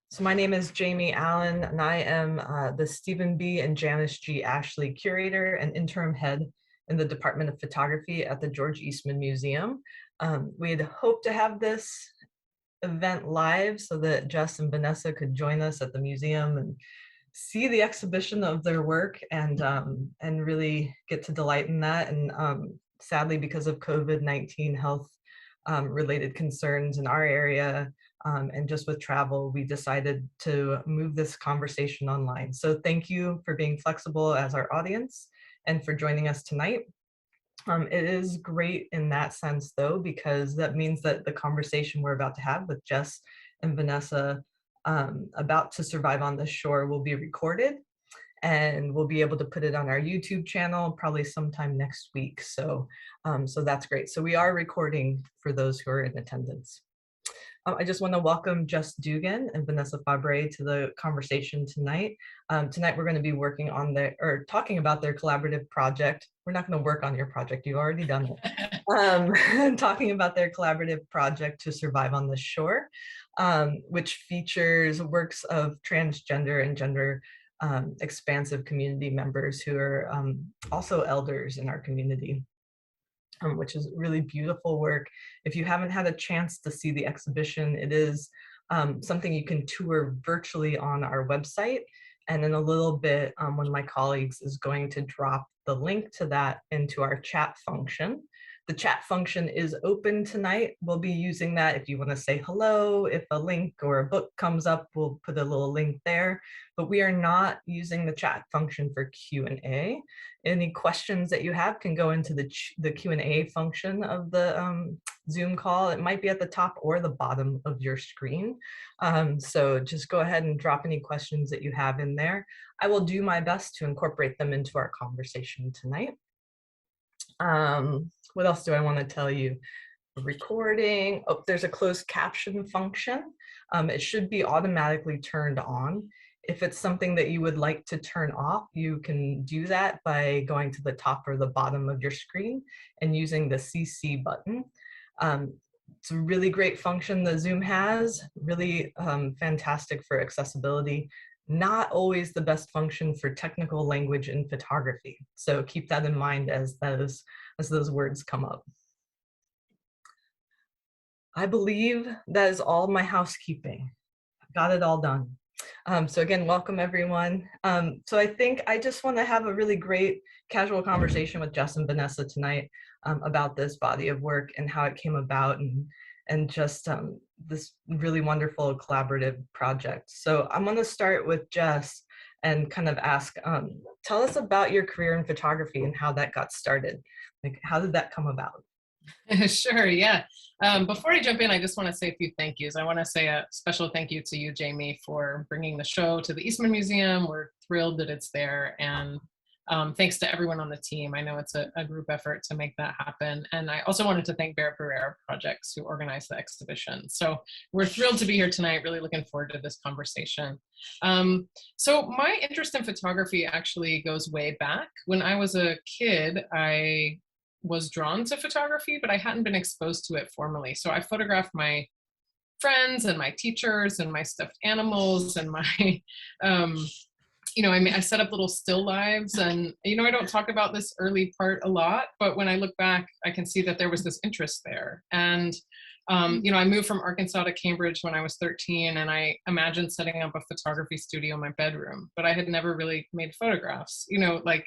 So my name is Jamie Allen, and I am the Stephen B. and Janice G. Ashley Curator and Interim Head in the Department of Photography at the George Eastman Museum. We had hoped to have this event live so that Jess and Vanessa could join us at the museum and see the exhibition of their work and really get to delight in that. And sadly, because of COVID-19 health related concerns in our area, and just with travel, we decided to move this conversation online. So thank you for being flexible as our audience and for joining us tonight. It is great in that sense, though, because that means that the conversation we're about to have with Jess and Vanessa about to survive on the shore will be recorded, and we'll be able to put it on our YouTube channel probably sometime next week. So that's great. So we are recording for those who are in attendance. I just want to welcome Jess Dugan and Vanessa Fabbre to the conversation tonight. Tonight we're going to be working on talking about their collaborative project. We're not going to work on your project, you've already done it. Talking about their collaborative project to survive on the shore, which features works of transgender and gender expansive community members who are also elders in our community. Which is really beautiful work. If you haven't had a chance to see the exhibition, it is something you can tour virtually on our website. And in a little bit, one of my colleagues is going to drop the link to that into our chat function. The chat function is open tonight. We'll be using that if you want to say hello. If a link or a book comes up, we'll put a little link there. But we are not using the chat function for Q&A. Any questions that you have can go into the Q&A function of the Zoom call. It might be at the top or the bottom of your screen. So just go ahead and drop any questions that you have in there. I will do my best to incorporate them into our conversation tonight. What else do I want to tell you? Recording. Oh, there's a closed caption function. It should be automatically turned on. If it's something that you would like to turn off, you can do that by going to the top or the bottom of your screen and using the CC button. It's a really great function that Zoom has, really fantastic for accessibility. Not always the best function for technical language in photography. So keep that in mind as those words come up. I believe that is all my housekeeping. Got it all done. So again, welcome everyone. So I think I just want to have a really great casual conversation with Jess and Vanessa tonight about this body of work and how it came about and just this really wonderful collaborative project. So I'm going to start with Jess and kind of ask, tell us about your career in photography and how that got started. Like, how did that come about? Sure, yeah. Before I jump in, I just want to say a few thank yous. I want to say a special thank you to you, Jamie, for bringing the show to the Eastman Museum. We're thrilled that it's there. And thanks to everyone on the team. I know it's a group effort to make that happen. And I also wanted to thank Bear Pereira Projects who organized the exhibition. So we're thrilled to be here tonight, really looking forward to this conversation. So my interest in photography actually goes way back. When I was a kid, I was drawn to photography, but I hadn't been exposed to it formally. So I photographed my friends and my teachers and my stuffed animals and my, I set up little still lives. And, I don't talk about this early part a lot, but when I look back, I can see that there was this interest there. And, I moved from Arkansas to Cambridge when I was 13, and I imagined setting up a photography studio in my bedroom, but I had never really made photographs, like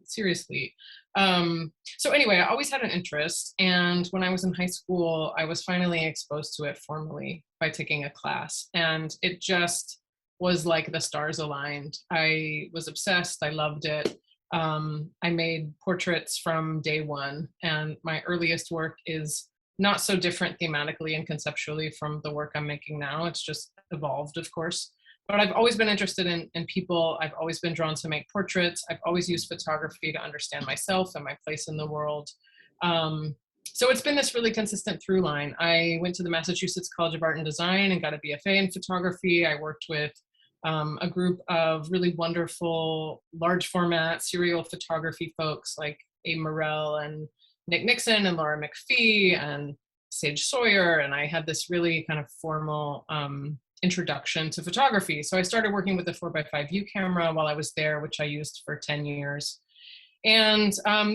seriously. So anyway, I always had an interest. And when I was in high school, I was finally exposed to it formally by taking a class. And it just was like the stars aligned. I was obsessed. I loved it. I made portraits from day one. And my earliest work is not so different thematically and conceptually from the work I'm making now. It's just evolved, of course. But I've always been interested in people. I've always been drawn to make portraits. I've always used photography to understand myself and my place in the world. So it's been this really consistent through line. I went to the Massachusetts College of Art and Design and got a BFA in photography. I worked with a group of really wonderful large format serial photography folks like Abe Morell and Nick Nixon and Laura McPhee and Sage Sawyer. And I had this really kind of formal introduction to photography. So I started working with the 4x5 view camera while I was there, which I used for 10 years. And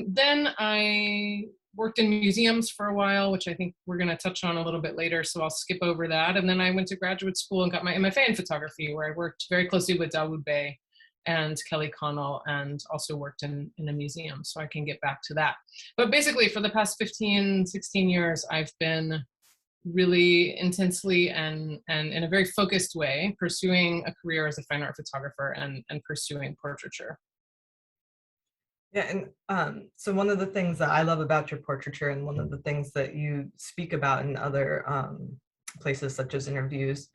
then I worked in museums for a while, which I think we're going to touch on a little bit later, so I'll skip over that. And then I went to graduate school and got my MFA in photography, where I worked very closely with Dawood Bey and Kelly Connell, and also worked in a museum, so I can get back to that. But basically, for the past 15, 16 years, I've been really intensely and in a very focused way pursuing a career as a fine art photographer and pursuing portraiture. Yeah, and so one of the things that I love about your portraiture, and one of the things that you speak about in other places, such as interviews,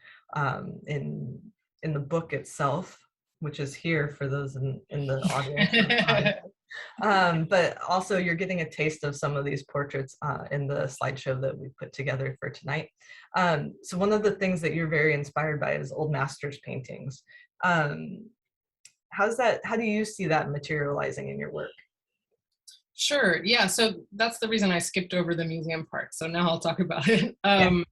in the book itself, which is here for those in the audience, but also you're getting a taste of some of these portraits in the slideshow that we put together for tonight. So one of the things that you're very inspired by is old masters paintings. How do you see that materializing in your work? Sure. Yeah. So that's the reason I skipped over the museum part. So now I'll talk about it. Yeah.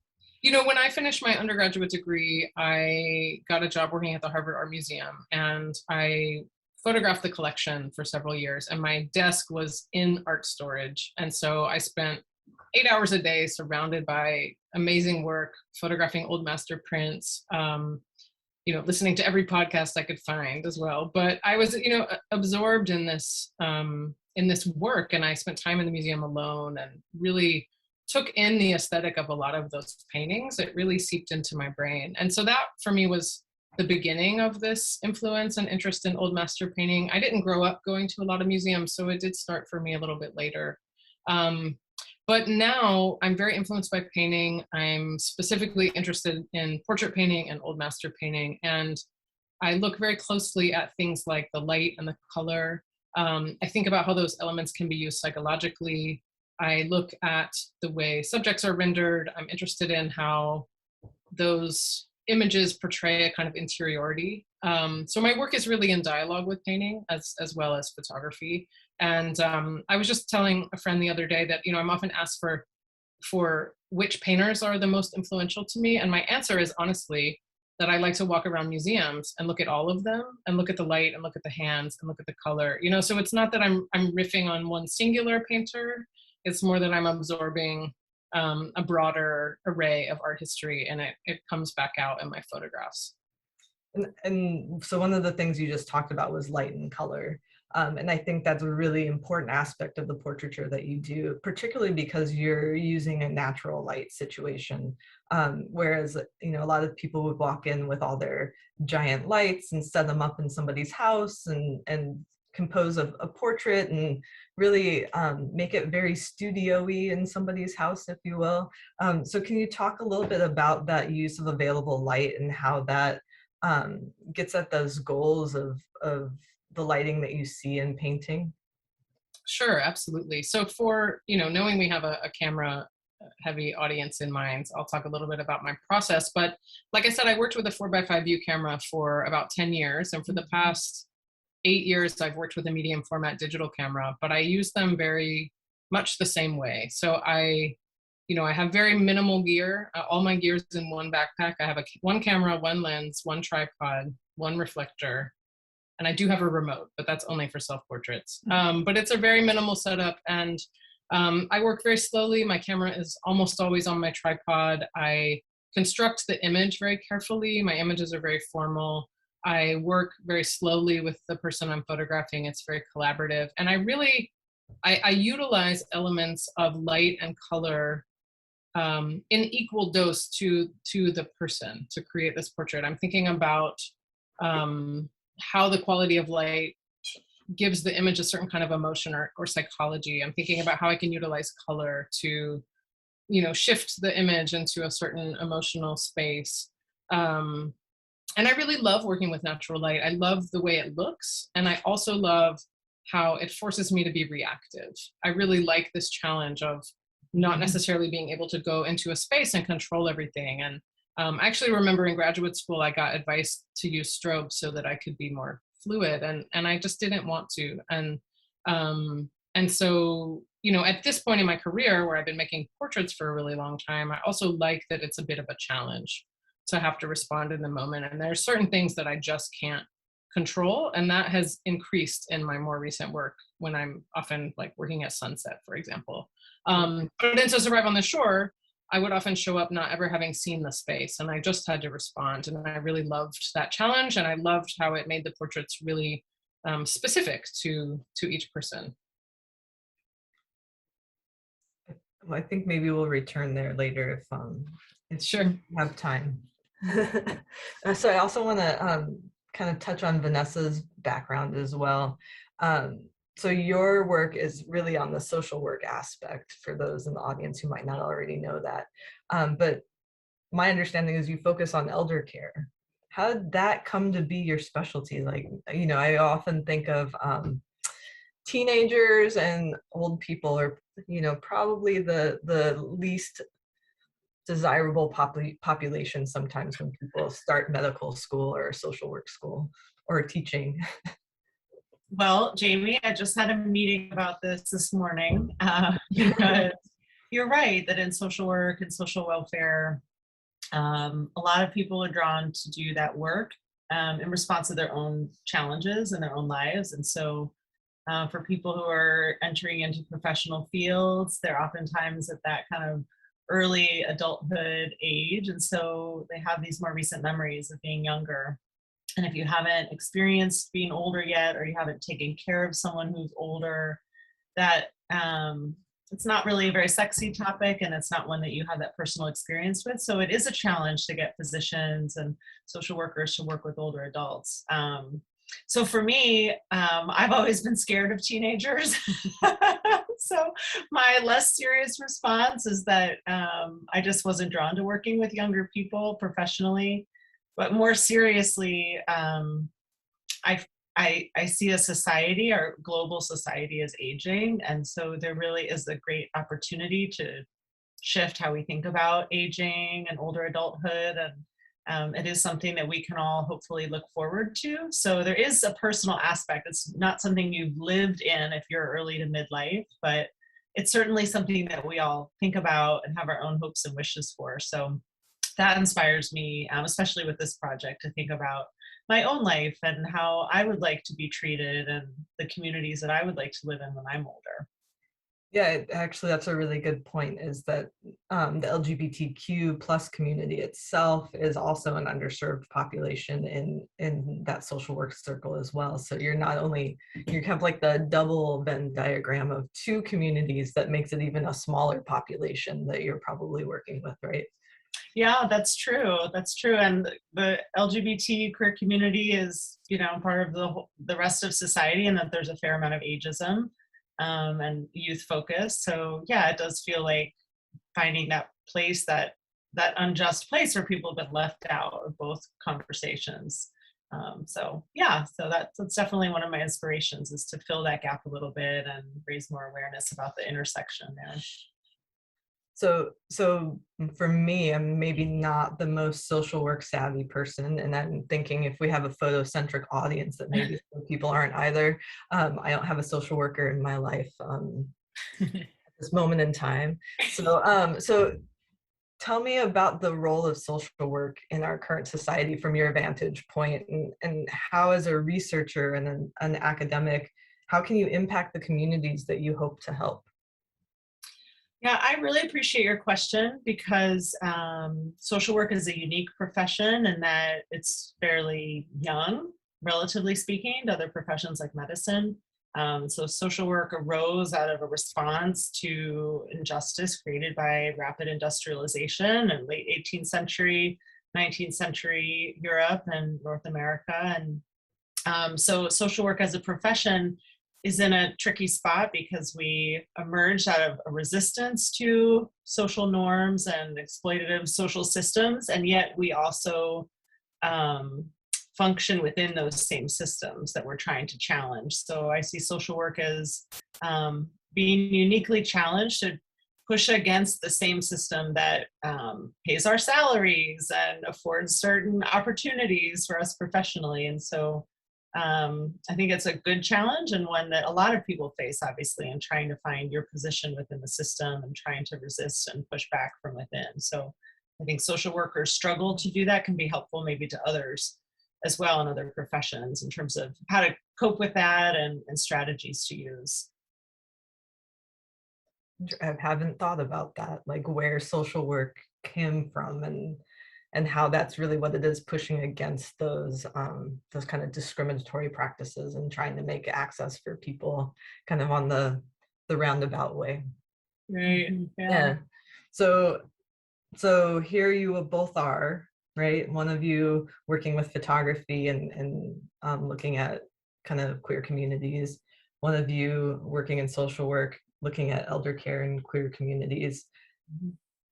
You know, when I finished my undergraduate degree, I got a job working at the Harvard Art Museum, and I photographed the collection for several years, and my desk was in art storage. And so I spent 8 hours a day surrounded by amazing work, photographing old master prints, you know, listening to every podcast I could find as well. But I was, you know, absorbed in this work, and I spent time in the museum alone and really took in the aesthetic of a lot of those paintings. It really seeped into my brain. And so that for me was the beginning of this influence and interest in old master painting. I didn't grow up going to a lot of museums, so it did start for me a little bit later. But now I'm very influenced by painting. I'm specifically interested in portrait painting and old master painting. And I look very closely at things like the light and the color. I think about how those elements can be used psychologically. I look at the way subjects are rendered. I'm interested in how those images portray a kind of interiority. So my work is really in dialogue with painting as well as photography. And I was just telling a friend the other day that, you know, I'm often asked for which painters are the most influential to me. And my answer is honestly that I like to walk around museums and look at all of them and look at the light and look at the hands and look at the color, you know. So it's not that I'm riffing on one singular painter. It's more that I'm absorbing a broader array of art history, and it comes back out in my photographs. And so one of the things you just talked about was light and color. And I think that's a really important aspect of the portraiture that you do, particularly because you're using a natural light situation. Whereas, you know, a lot of people would walk in with all their giant lights and set them up in somebody's house and compose a portrait and really make it very studio-y in somebody's house, if you will. So can you talk a little bit about that use of available light and how that gets at those goals of the lighting that you see in painting? Sure, absolutely. So for, you know, knowing we have a camera heavy audience in mind, I'll talk a little bit about my process. But like I said, I worked with a 4x5 view camera for about 10 years. And for the past 8 years, I've worked with a medium format digital camera, but I use them very much the same way. So I have very minimal gear. All my gear's in one backpack. I have one camera, one lens, one tripod, one reflector, and I do have a remote, but that's only for self-portraits. But it's a very minimal setup, and I work very slowly. My camera is almost always on my tripod. I construct the image very carefully. My images are very formal. I work very slowly with the person I'm photographing. It's very collaborative. And I utilize elements of light and color in equal dose to the person to create this portrait. I'm thinking about how the quality of light gives the image a certain kind of emotion or psychology. I'm thinking about how I can utilize color to, you know, shift the image into a certain emotional space. And I really love working with natural light. I love the way it looks. And I also love how it forces me to be reactive. I really like this challenge of not necessarily being able to go into a space and control everything. And I actually remember in graduate school, I got advice to use strobe so that I could be more fluid, and I just didn't want to. And so, you know, at this point in my career where I've been making portraits for a really long time, I also like that it's a bit of a challenge. to have to respond in the moment. And there's certain things that I just can't control. And that has increased in my more recent work when I'm often like working at sunset, for example. But in To Survive on the Shore, I would often show up not ever having seen the space, and I just had to respond. And I really loved that challenge, and I loved how it made the portraits really specific to each person. Well, I think maybe we'll return there later if Sure. you have time. So I also want to kind of touch on Vanessa's background as well. So your work is really on the social work aspect for those in the audience who might not already know that. But my understanding is you focus on elder care. How did that come to be your specialty? Like, you know, I often think of teenagers and old people are, you know, probably the least desirable population sometimes when people start medical school or social work school or teaching. Well, Jamie, I just had a meeting about this morning because you're right that in social work and social welfare, a lot of people are drawn to do that work in response to their own challenges in their own lives. And so for people who are entering into professional fields, they're oftentimes at that kind of early adulthood age. And so they have these more recent memories of being younger. And if you haven't experienced being older yet, or you haven't taken care of someone who's older, that it's not really a very sexy topic, and it's not one that you have that personal experience with. So it is a challenge to get physicians and social workers to work with older adults. So for me, I've always been scared of teenagers. So my less serious response is that I just wasn't drawn to working with younger people professionally. But more seriously, I see a society, our global society is aging. And so there really is a great opportunity to shift how we think about aging and older adulthood. And it is something that we can all hopefully look forward to. So there is a personal aspect. It's not something you've lived in if you're early to midlife, but it's certainly something that we all think about and have our own hopes and wishes for. So that inspires me, especially with this project, to think about my own life and how I would like to be treated and the communities that I would like to live in when I'm older. Yeah, actually, that's a really good point, is that the LGBTQ plus community itself is also an underserved population in that social work circle as well. So you're not only, you have like the double Venn diagram of two communities that makes it even a smaller population that you're probably working with, right? Yeah, that's true. That's true. And the LGBT queer community is, you know, part of the rest of society, and that there's a fair amount of ageism and youth focus. So yeah, it does feel like finding that place, that unjust place where people have been left out of both conversations. So yeah, so that's definitely one of my inspirations, is to fill that gap a little bit and raise more awareness about the intersection there. So for me, I'm maybe not the most social work savvy person, and I'm thinking if we have a photocentric audience that maybe some people aren't either. I don't have a social worker in my life at this moment in time. So tell me about the role of social work in our current society from your vantage point, and how, as a researcher and an academic, how can you impact the communities that you hope to help? Yeah, I really appreciate your question, because social work is a unique profession in that it's fairly young, relatively speaking, to other professions like medicine. So social work arose out of a response to injustice created by rapid industrialization in late 18th century, 19th century Europe and North America. And so social work as a profession is in a tricky spot, because we emerged out of a resistance to social norms and exploitative social systems, and yet we also function within those same systems that we're trying to challenge. So I see social work as being uniquely challenged to push against the same system that pays our salaries and affords certain opportunities for us professionally. And so I think it's a good challenge, and one that a lot of people face, obviously, in trying to find your position within the system and trying to resist and push back from within. So I think social workers struggle to do that can be helpful maybe to others as well in other professions in terms of how to cope with that and strategies to use. I haven't thought about that, like where social work came from and how that's really what it is, pushing against those kind of discriminatory practices and trying to make access for people kind of on the roundabout way. Right. Yeah. So here you both are, right? One of you working with photography and looking at kind of queer communities. One of you working in social work, looking at elder care in queer communities.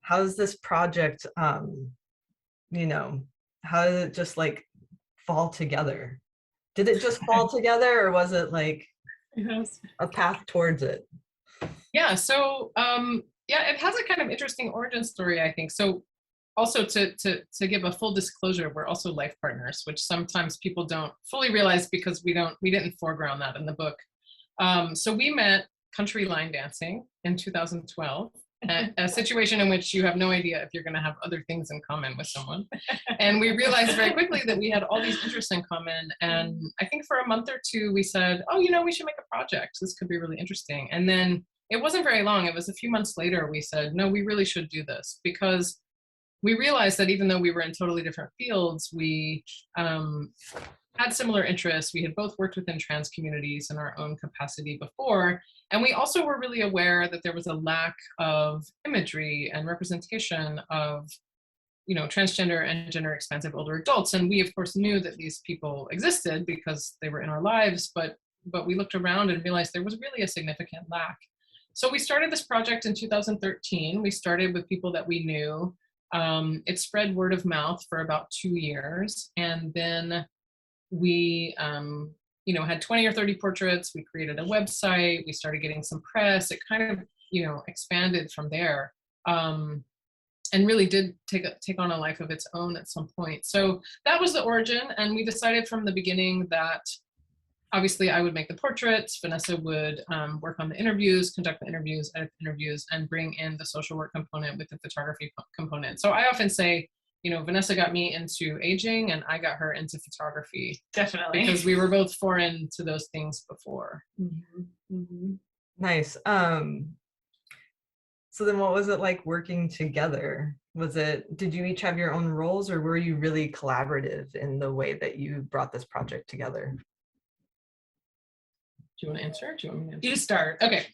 How does this project, you know, how did it just like fall together? Did it just fall together, or was it like a path towards it? Yeah, so yeah, it has a kind of interesting origin story, I think. So also to give a full disclosure, we're also life partners, which sometimes people don't fully realize because we didn't foreground that in the book. So we met country line dancing in 2012, a situation in which you have no idea if you're going to have other things in common with someone. And we realized very quickly that we had all these interests in common. And I think for a month or two, we said, oh, you know, we should make a project. This could be really interesting. And then it wasn't very long. It was a few months later, we said, no, we really should do this, because we realized that even though we were in totally different fields, we had similar interests. We had both worked within trans communities in our own capacity before. And we also were really aware that there was a lack of imagery and representation of, you know, transgender and gender expansive older adults. And we, of course, knew that these people existed because they were in our lives, but we looked around and realized there was really a significant lack. So we started this project in 2013. We started with people that we knew. It spread word of mouth for about 2 years. And then we, you know, had 20 or 30 portraits. We created a website. We started getting some press. It kind of, you know, expanded from there, and really did take on a life of its own at some point. So that was the origin. And we decided from the beginning that obviously I would make the portraits, Vanessa would work on the interviews, conduct the interviews, edit the interviews, and bring in the social work component with the photography component. So I often say, you know, Vanessa got me into aging and I got her into photography. Definitely. Because we were both foreign to those things before. Nice. So then what was it like working together? Did you each have your own roles, or were you really collaborative in the way that you brought this project together? Do you want to answer? Do you want me to answer? You start. Okay.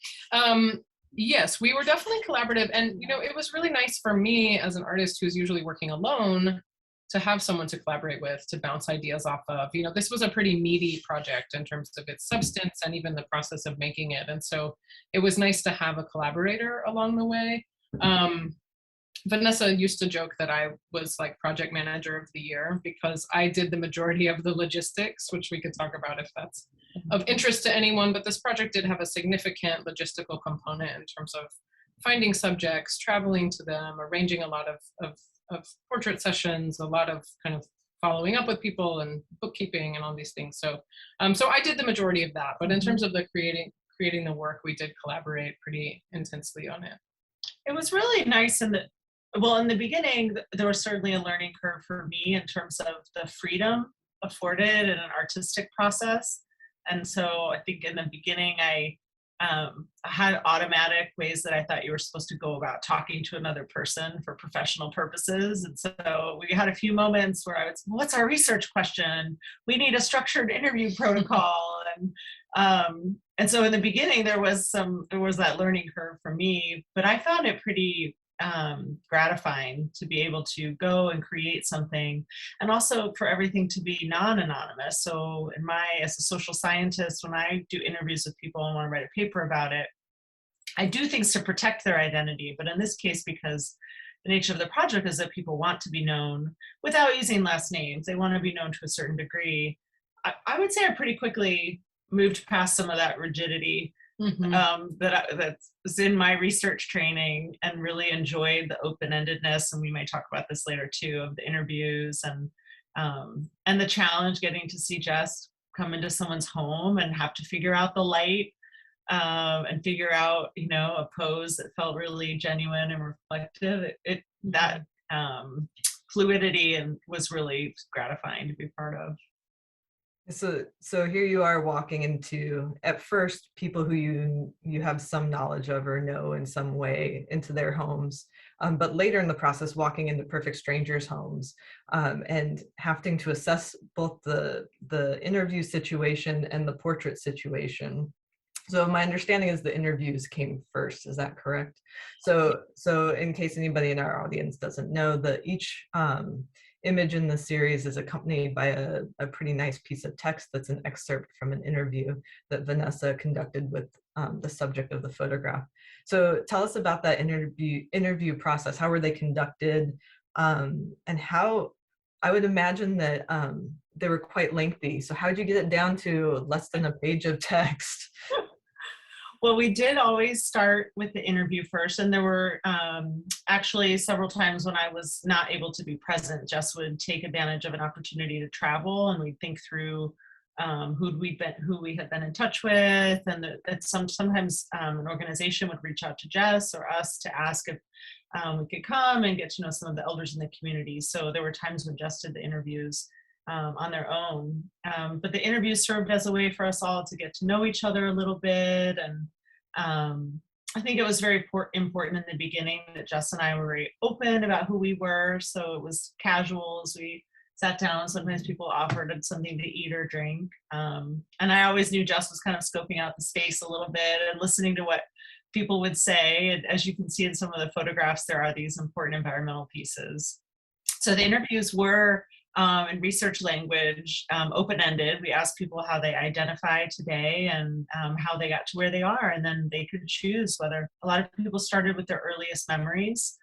Yes, we were definitely collaborative. And, you know, it was really nice for me as an artist who's usually working alone to have someone to collaborate with, to bounce ideas off of. You know, this was a pretty meaty project in terms of its substance and even the process of making it. And so it was nice to have a collaborator along the way. Vanessa used to joke that I was like project manager of the year because I did the majority of the logistics, which we could talk about if that's of interest to anyone. But this project did have a significant logistical component in terms of finding subjects, traveling to them, arranging a lot of portrait sessions, a lot of kind of following up with people and bookkeeping and all these things. So so I did the majority of that. But in terms of the creating the work, we did collaborate pretty intensely on it. It was really nice in the beginning, there was certainly a learning curve for me in terms of the freedom afforded in an artistic process. And so I think in the beginning, I had automatic ways that I thought you were supposed to go about talking to another person for professional purposes. And so we had a few moments where I would say, what's our research question? We need a structured interview protocol. And so in the beginning, there was that learning curve for me, but I found it pretty gratifying to be able to go and create something, and also for everything to be non-anonymous. So as a social scientist, when I do interviews with people and want to write a paper about it, I do things to protect their identity. But in this case, because the nature of the project is that people want to be known without using last names, they want to be known to a certain degree, I would say I pretty quickly moved past some of that rigidity that's in my research training, and really enjoyed the open-endedness, and we may talk about this later too, of the interviews and the challenge getting to see Jess come into someone's home and have to figure out the light and figure out, you know, a pose that felt really genuine and reflective. That fluidity, and was really gratifying to be part of. So here you are walking into, at first, people who you have some knowledge of or know in some way, into their homes, but later in the process, walking into perfect strangers' homes, and having to assess both the interview situation and the portrait situation. So my understanding is the interviews came first. Is that correct? So in case anybody in our audience doesn't know, each image in the series is accompanied by a pretty nice piece of text that's an excerpt from an interview that Vanessa conducted with the subject of the photograph. So tell us about that interview process. How were they conducted? And how, I would imagine that they were quite lengthy. So how did you get it down to less than a page of text? Well, we did always start with the interview first, and there were actually several times when I was not able to be present. Jess would take advantage of an opportunity to travel, and we'd think through who we had been in touch with, and sometimes an organization would reach out to Jess or us to ask if we could come and get to know some of the elders in the community. So there were times when Jess did the interviews on their own. But the interviews served as a way for us all to get to know each other a little bit. And I think it was very important in the beginning that Jess and I were very open about who we were. So it was casual as we sat down. Sometimes people offered something to eat or drink. And I always knew Jess was kind of scoping out the space a little bit and listening to what people would say. And as you can see in some of the photographs, there are these important environmental pieces. So the interviews were in research language, open-ended. We asked people how they identify today and how they got to where they are, and then they could choose whether. A lot of people started with their earliest memories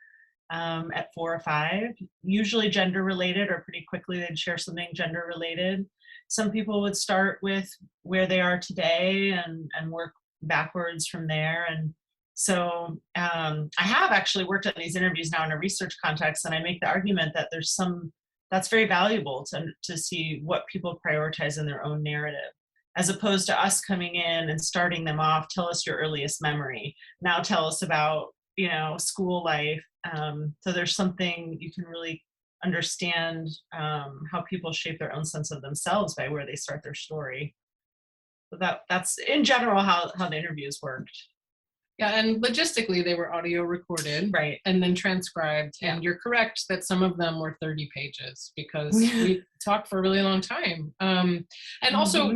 at 4 or 5, usually gender related, or pretty quickly they'd share something gender related. Some people would start with where they are today and work backwards from there. And so I have actually worked on these interviews now in a research context, and I make the argument that there's some that's very valuable to see what people prioritize in their own narrative, as opposed to us coming in and starting them off. Tell us your earliest memory. Now tell us about, school life. So there's something you can really understand how people shape their own sense of themselves by where they start their story. So that's in general how the interviews worked. Yeah, and logistically, they were audio recorded, right, and then transcribed. Yeah. And you're correct that some of them were 30 pages because we talked for a really long time. And also,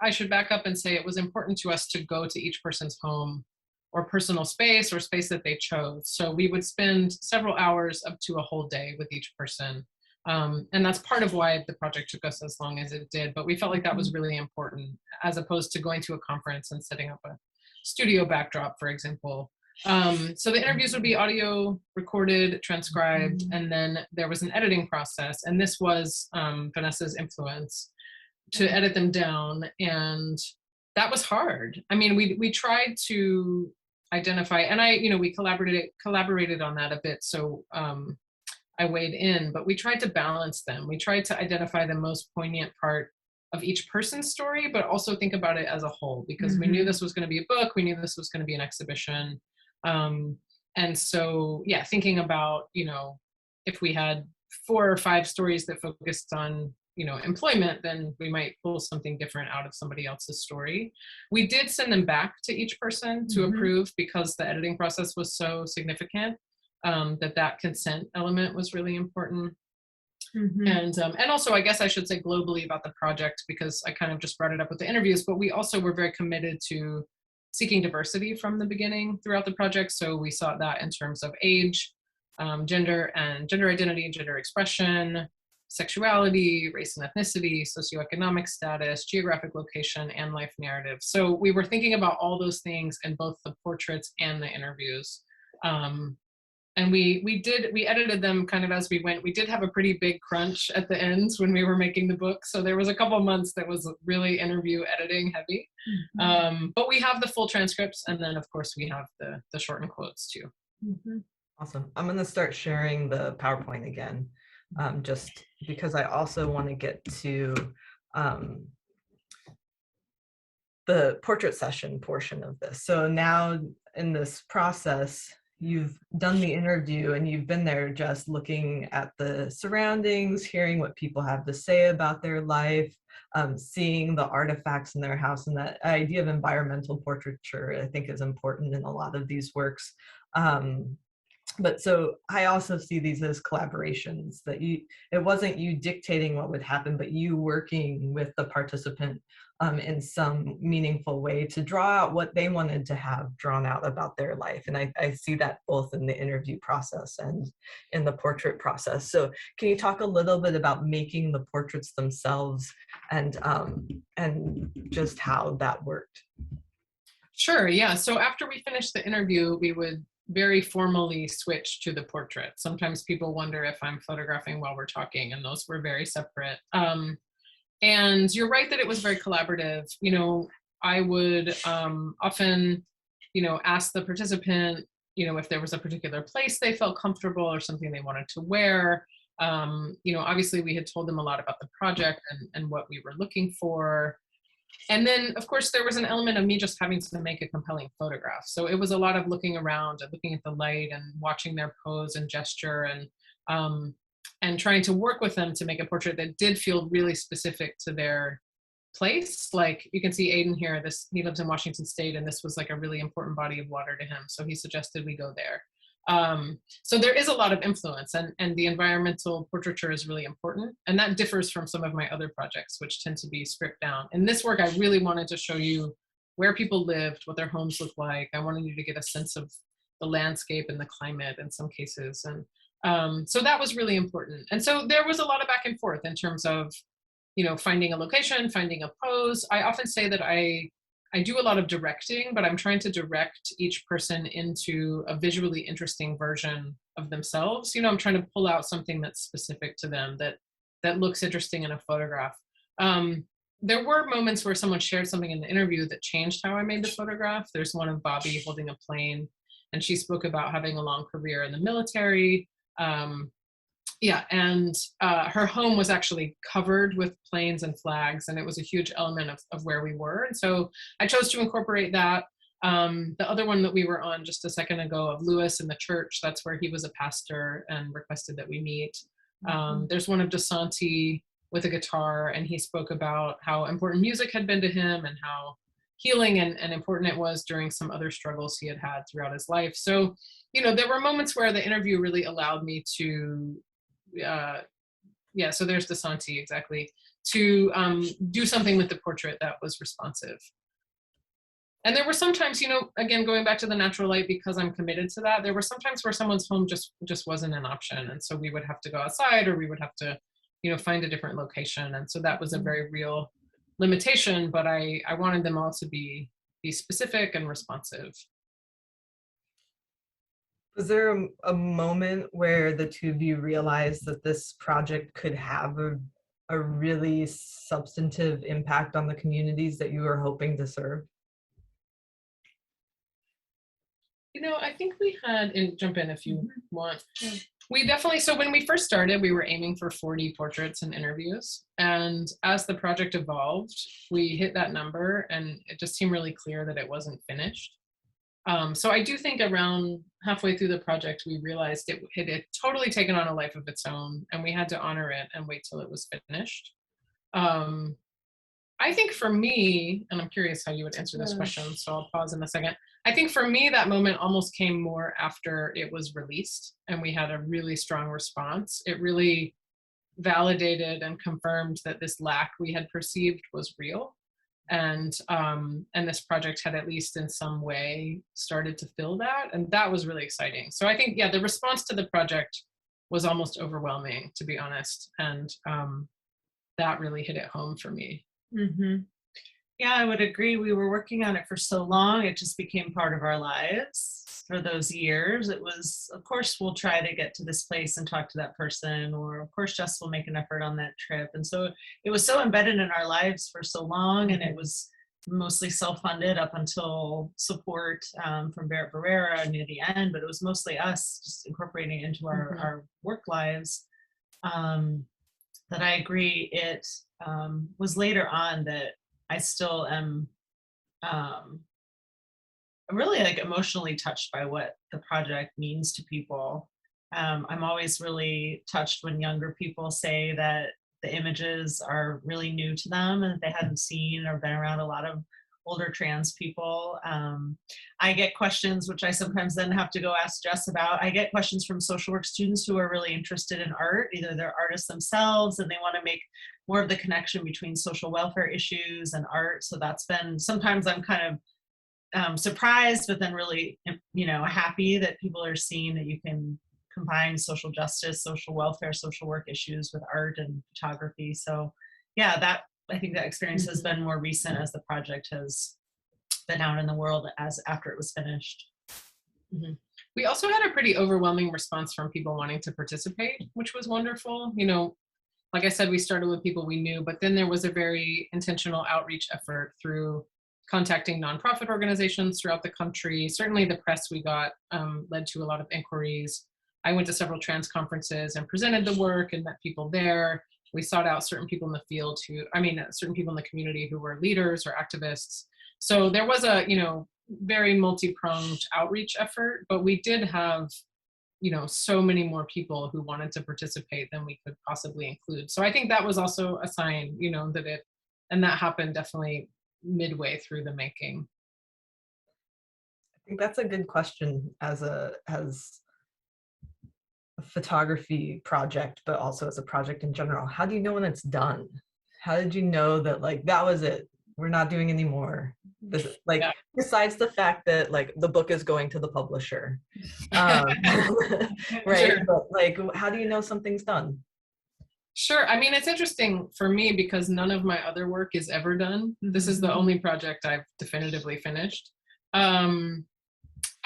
I should back up and say it was important to us to go to each person's home or personal space or space that they chose. So we would spend several hours up to a whole day with each person. And that's part of why the project took us as long as it did. But we felt like that was really important, as opposed to going to a conference and setting up a studio backdrop, for example. So the interviews would be audio recorded, transcribed, and then there was an editing process. And this was Vanessa's influence to edit them down. And that was hard. I mean, we tried to identify, and we collaborated on that a bit. So I weighed in, but we tried to balance them. We tried to identify the most poignant part of each person's story, but also think about it as a whole, because we knew this was going to be a book, we knew this was going to be an exhibition. And so, yeah, thinking about, if we had 4 or 5 stories that focused on, employment, then we might pull something different out of somebody else's story. We did send them back to each person to approve, because the editing process was so significant, that consent element was really important. And also, I guess I should say globally about the project, because I kind of just brought it up with the interviews, but we also were very committed to seeking diversity from the beginning throughout the project. So we sought that in terms of age, gender and gender identity, gender expression, sexuality, race and ethnicity, socioeconomic status, geographic location, and life narrative. So we were thinking about all those things in both the portraits and the interviews. And we edited them kind of as we went. We did have a pretty big crunch at the end when we were making the book. So there was a couple months that was really interview editing heavy. But we have the full transcripts. And then of course we have the shortened quotes too. Awesome. I'm going to start sharing the PowerPoint again, just because I also want to get to the portrait session portion of this. So now in this process, you've done the interview and you've been there just looking at the surroundings, hearing what people have to say about their life, seeing the artifacts in their house, and that idea of environmental portraiture, I think, is important in a lot of these works. But so I also see these as collaborations, that it wasn't you dictating what would happen, but you working with the participant in some meaningful way to draw out what they wanted to have drawn out about their life. And I see that both in the interview process and in the portrait process. So can you talk a little bit about making the portraits themselves and just how that worked? Sure, yeah. So after we finished the interview, we would very formally switch to the portrait. Sometimes people wonder if I'm photographing while we're talking, and those were very separate. And you're right that it was very collaborative. You know, I would often, you know, ask the participant, you know, if there was a particular place they felt comfortable or something they wanted to wear. You know, obviously we had told them a lot about the project and what we were looking for. And then, of course, there was an element of me just having to make a compelling photograph. So it was a lot of looking around and looking at the light and watching their pose and gesture and trying to work with them to make a portrait that did feel really specific to their place. Like you can see Aiden here, he lives in Washington State, and this was like a really important body of water to him. So he suggested we go there. So there is a lot of influence, and the environmental portraiture is really important. And that differs from some of my other projects, which tend to be stripped down. In this work, I really wanted to show you where people lived, what their homes looked like. I wanted you to get a sense of the landscape and the climate in some cases. And so that was really important. And so there was a lot of back and forth in terms of, you know, finding a location, finding a pose. I often say that I do a lot of directing, but I'm trying to direct each person into a visually interesting version of themselves. You know, I'm trying to pull out something that's specific to them, that looks interesting in a photograph. There were moments where someone shared something in the interview that changed how I made the photograph. There's one of Bobby holding a plane, and she spoke about having a long career in the military. Yeah, and her home was actually covered with planes and flags, and it was a huge element of where we were. And so I chose to incorporate that. The other one that we were on just a second ago of Lewis in the church, that's where he was a pastor and requested that we meet. There's one of DeSanti with a guitar, and he spoke about how important music had been to him and how healing and important it was during some other struggles he had had throughout his life. So, you know, there were moments where the interview really allowed me to yeah, so there's DeSanti, exactly, to do something with the portrait that was responsive. And there were sometimes, you know, again, going back to the natural light, because I'm committed to that, there were sometimes where someone's home just wasn't an option. And so we would have to go outside, or we would have to, you know, find a different location. And so that was a very real limitation, but I wanted them all to be specific and responsive. Was there a moment where the two of you realized that this project could have a really substantive impact on the communities that you were hoping to serve? You know, I think we had, and jump in if you want. We definitely, so when we first started, we were aiming for 40 portraits and interviews. And as the project evolved, we hit that number, and it just seemed really clear that it wasn't finished. So I do think around halfway through the project, we realized it had totally taken on a life of its own, and we had to honor it and wait till it was finished. I think for me, and I'm curious how you would answer this question, so I'll pause in a second. I think for me, that moment almost came more after it was released and we had a really strong response. It really validated and confirmed that this lack we had perceived was real. And this project had at least in some way started to fill that. And that was really exciting. So I think, yeah, the response to the project was almost overwhelming, to be honest. And that really hit it home for me. Mm-hmm. Yeah, I would agree. We were working on it for so long, it just became part of our lives for those years. It was, of course, we'll try to get to this place and talk to that person, or of course, Jess will make an effort on that trip. And so it was so embedded in our lives for so long, and it was mostly self-funded up until support from Barrett Barrera near the end, but it was mostly us just incorporating it into our work lives. That I agree, it was later on that I still am really like emotionally touched by what the project means to people. I'm always really touched when younger people say that the images are really new to them and they hadn't seen or been around a lot of older trans people. I get questions, which I sometimes then have to go ask Jess about. I get questions from social work students who are really interested in art. Either they're artists themselves and they want to make more of the connection between social welfare issues and art. So that's been, sometimes I'm kind of surprised, but then really, happy that people are seeing that you can combine social justice, social welfare, social work issues with art and photography. So yeah, I think that experience has been more recent as the project has been out in the world as after it was finished. Mm-hmm. We also had a pretty overwhelming response from people wanting to participate, which was wonderful. Like I said, we started with people we knew, but then there was a very intentional outreach effort through contacting nonprofit organizations throughout the country. Certainly the press we got led to a lot of inquiries. I went to several trans conferences and presented the work and met people there. We sought out certain people in the field certain people in the community who were leaders or activists. So there was a, very multi-pronged outreach effort, but we did have, so many more people who wanted to participate than we could possibly include. So I think that was also a sign, that happened definitely midway through the making. I think that's a good question as a photography project, but also as a project in general. How do you know when it's done? How did you know that that was it? We're not doing any more. Besides the fact that the book is going to the publisher, right? Sure. But how do you know something's done? Sure. I mean, it's interesting for me because none of my other work is ever done. This is the only project I've definitively finished.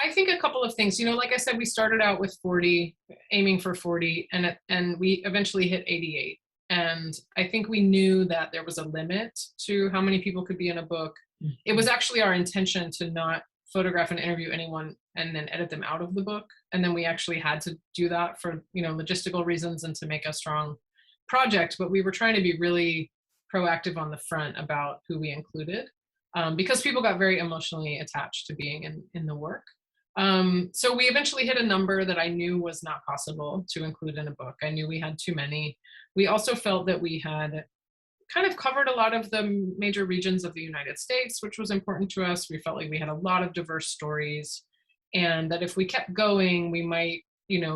I think a couple of things, like I said, we started out with 40, aiming for 40, and we eventually hit 88. And I think we knew that there was a limit to how many people could be in a book. It was actually our intention to not photograph and interview anyone and then edit them out of the book. And then we actually had to do that for, logistical reasons and to make a strong project. But we were trying to be really proactive on the front about who we included because people got very emotionally attached to being in the work. So we eventually hit a number that I knew was not possible to include in a book. I knew we had too many. We also felt that we had kind of covered a lot of the major regions of the United States, which was important to us. We felt like we had a lot of diverse stories, and that if we kept going, we might,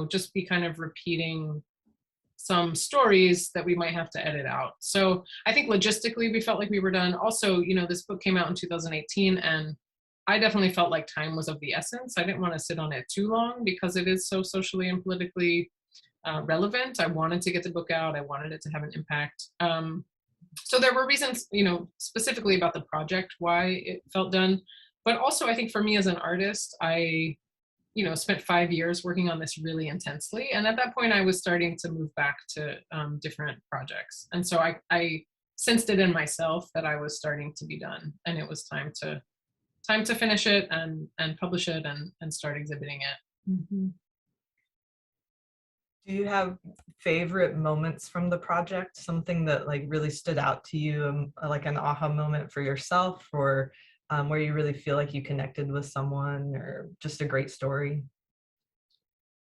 just be kind of repeating some stories that we might have to edit out. So I think logistically, we felt like we were done. Also, this book came out in 2018, and I definitely felt like time was of the essence. I didn't want to sit on it too long because it is so socially and politically relevant. I wanted to get the book out. I wanted it to have an impact. So there were reasons, specifically about the project, why it felt done. But also, I think for me as an artist, I, spent 5 years working on this really intensely. And at that point, I was starting to move back to different projects. And so I sensed it in myself that I was starting to be done. And it was time to finish it and publish it and start exhibiting it. Mm-hmm. Do you have favorite moments from the project? Something that really stood out to you, like an aha moment for yourself, or where you really feel like you connected with someone, or just a great story?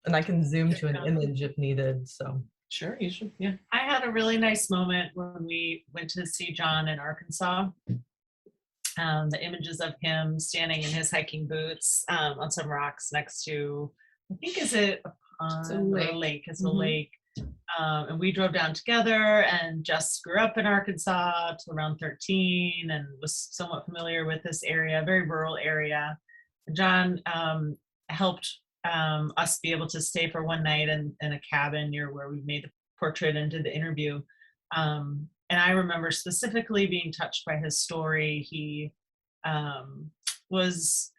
And I can zoom to an image if needed, so. Sure, you should, yeah. I had a really nice moment when we went to see John in Arkansas. The images of him standing in his hiking boots on some rocks next to, I think, is it a pond or a lake? It's a lake. And we drove down together, and Jess grew up in Arkansas till around 13 and was somewhat familiar with this area, very rural area. John helped us be able to stay for one night in a cabin near where we made the portrait and did the interview. And I remember specifically being touched by his story. He was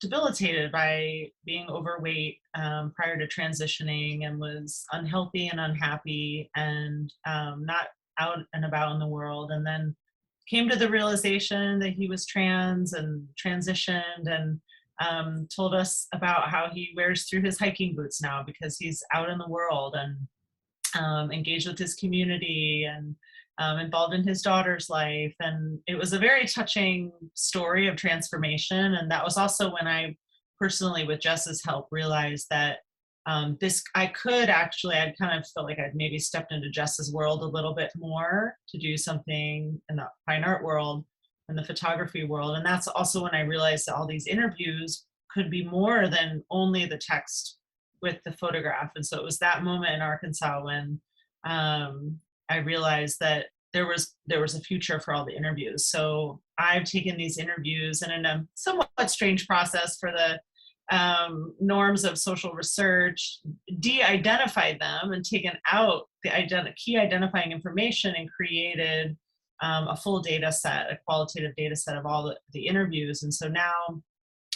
debilitated by being overweight prior to transitioning, and was unhealthy and unhappy and not out and about in the world, and then came to the realization that he was trans and transitioned, and told us about how he wears through his hiking boots now because he's out in the world and engaged with his community, and involved in his daughter's life. And it was a very touching story of transformation. And that was also when I personally, with Jess's help, realized that I'd kind of felt like I'd maybe stepped into Jess's world a little bit more to do something in the fine art world and the photography world. And that's also when I realized that all these interviews could be more than only the text with the photograph. And so it was that moment in Arkansas when I realized that there was a future for all the interviews. So I've taken these interviews and in a somewhat strange process for the norms of social research, de-identified them and taken out the key identifying information and created a full data set, a qualitative data set of all the interviews. And so now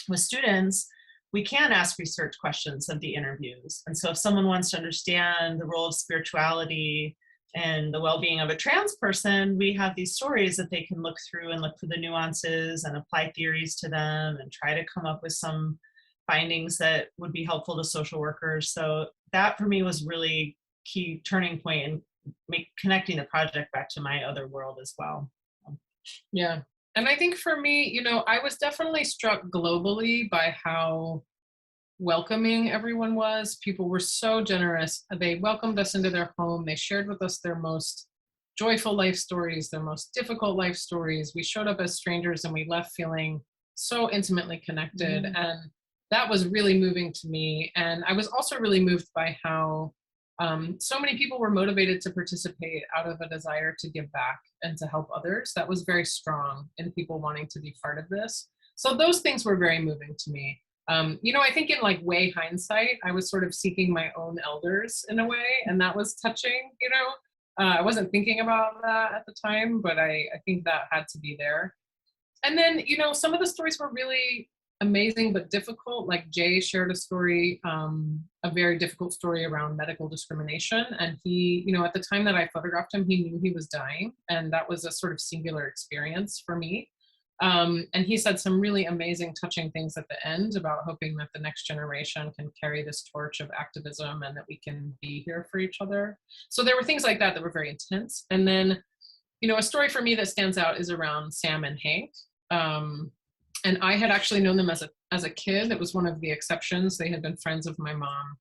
with students, we can ask research questions of the interviews. And so if someone wants to understand the role of spirituality and the well-being of a trans person, we have these stories that they can look through and look for the nuances and apply theories to them and try to come up with some findings that would be helpful to social workers. So that for me was really key turning point in connecting the project back to my other world as well. Yeah. And I think for me, I was definitely struck globally by how welcoming everyone was. People were so generous. They welcomed us into their home. They shared with us their most joyful life stories, their most difficult life stories. We showed up as strangers and we left feeling so intimately connected. Mm-hmm. And that was really moving to me. And I was also really moved by how so many people were motivated to participate out of a desire to give back and to help others. That was very strong in people wanting to be part of this. So those things were very moving to me. I think in way hindsight, I was sort of seeking my own elders in a way, and that was touching, I wasn't thinking about that at the time, but I think that had to be there. And then, some of the stories were really amazing but difficult. Like Jay shared a story, a very difficult story around medical discrimination. And he, at the time that I photographed him, he knew he was dying. And that was a sort of singular experience for me. And he said some really amazing, touching things at the end about hoping that the next generation can carry this torch of activism and that we can be here for each other. So there were things like that were very intense. And then, a story for me that stands out is around Sam and Hank. And I had actually known them as a kid. It was one of the exceptions. They had been friends of my mom.